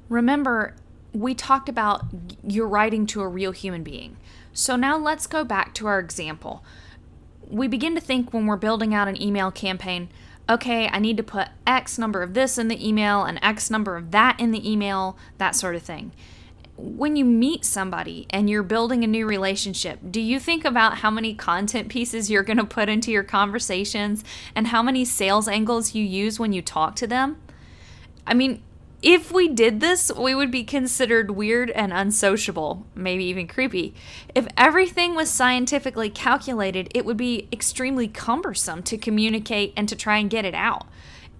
Remember, we talked about you're writing to a real human being. So now let's go back to our example. We begin to think when we're building out an email campaign, okay, I need to put X number of this in the email and X number of that in the email, that sort of thing. When you meet somebody and you're building a new relationship, do you think about how many content pieces you're going to put into your conversations and how many sales angles you use when you talk to them? I mean, if we did this, we would be considered weird and unsociable, maybe even creepy. If everything was scientifically calculated, it would be extremely cumbersome to communicate and to try and get it out.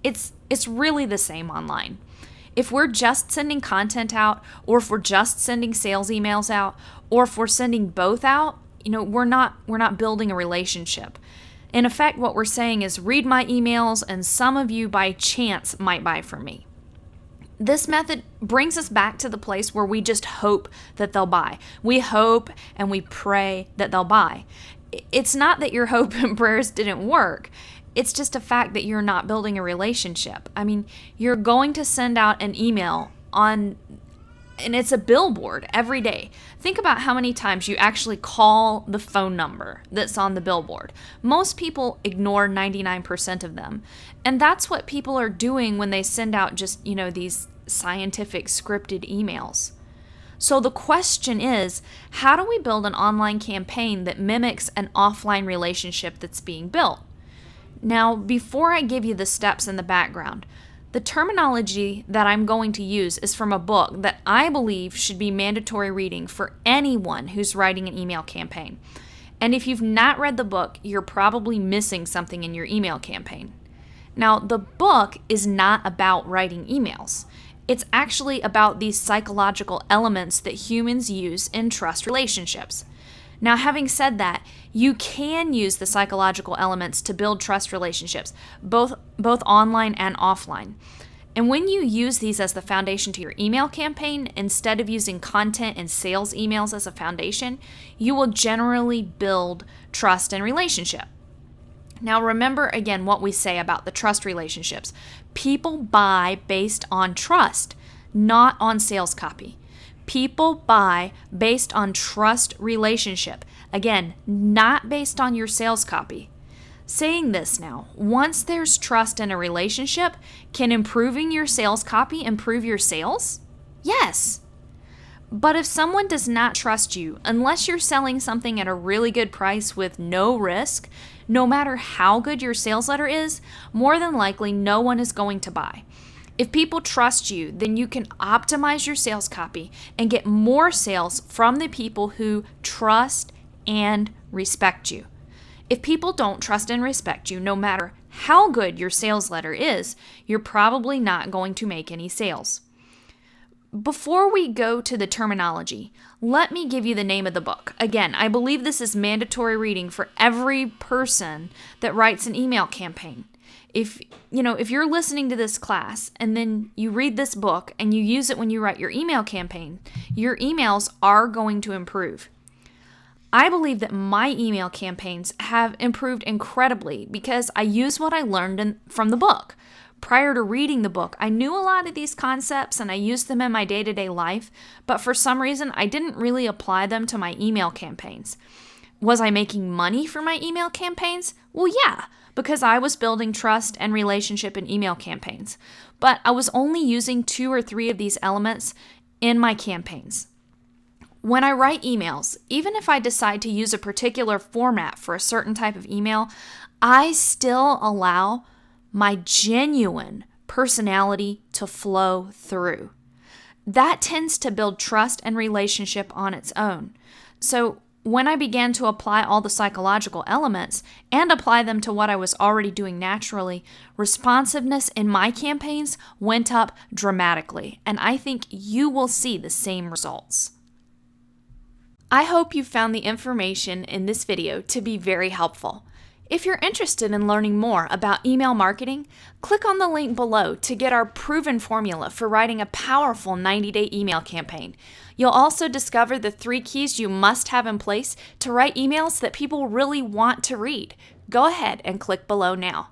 It's really the same online. If we're just sending content out, or if we're just sending sales emails out, or if we're sending both out, we're not building a relationship. In effect, what we're saying is read my emails and some of you by chance might buy from me. This method brings us back to the place where we just hope that they'll buy. We hope and we pray that they'll buy. It's not that your hope and prayers didn't work. It's just a fact that you're not building a relationship. I mean, you're going to send out an email and it's a billboard every day. Think about how many times you actually call the phone number that's on the billboard. Most people ignore 99% of them. And that's what people are doing when they send out just, these scientific scripted emails. So the question is, how do we build an online campaign that mimics an offline relationship that's being built? Now, before I give you the steps in the background, the terminology that I'm going to use is from a book that I believe should be mandatory reading for anyone who's writing an email campaign. And if you've not read the book, you're probably missing something in your email campaign. Now, the book is not about writing emails. It's actually about these psychological elements that humans use in trust relationships. Now, having said that, you can use the psychological elements to build trust relationships, both online and offline. And when you use these as the foundation to your email campaign, instead of using content and sales emails as a foundation, you will generally build trust and relationship. Now, remember again what we say about the trust relationships. People buy based on trust, not on sales copy. People buy based on trust relationship. Again, not based on your sales copy. Saying this now, once there's trust in a relationship, can improving your sales copy improve your sales? Yes. But if someone does not trust you, unless you're selling something at a really good price with no risk, no matter how good your sales letter is, more than likely no one is going to buy. If people trust you, then you can optimize your sales copy and get more sales from the people who trust and respect you. If people don't trust and respect you, no matter how good your sales letter is, you're probably not going to make any sales. Before we go to the terminology, let me give you the name of the book. Again, I believe this is mandatory reading for every person that writes an email campaign. If you're listening to this class and then you read this book and you use it when you write your email campaign, your emails are going to improve. I believe that my email campaigns have improved incredibly because I use what I learned from the book. Prior to reading the book, I knew a lot of these concepts and I used them in my day-to-day life, but for some reason, I didn't really apply them to my email campaigns. Was I making money for my email campaigns? Well, yeah, because I was building trust and relationship in email campaigns. But I was only using 2 or 3 of these elements in my campaigns. When I write emails, even if I decide to use a particular format for a certain type of email, I still allow my genuine personality to flow through. That tends to build trust and relationship on its own. So when I began to apply all the psychological elements and apply them to what I was already doing naturally, responsiveness in my campaigns went up dramatically, and I think you will see the same results. I hope you found the information in this video to be very helpful. If you're interested in learning more about email marketing, click on the link below to get our proven formula for writing a powerful 90-day email campaign. You'll also discover the 3 keys you must have in place to write emails that people really want to read. Go ahead and click below now.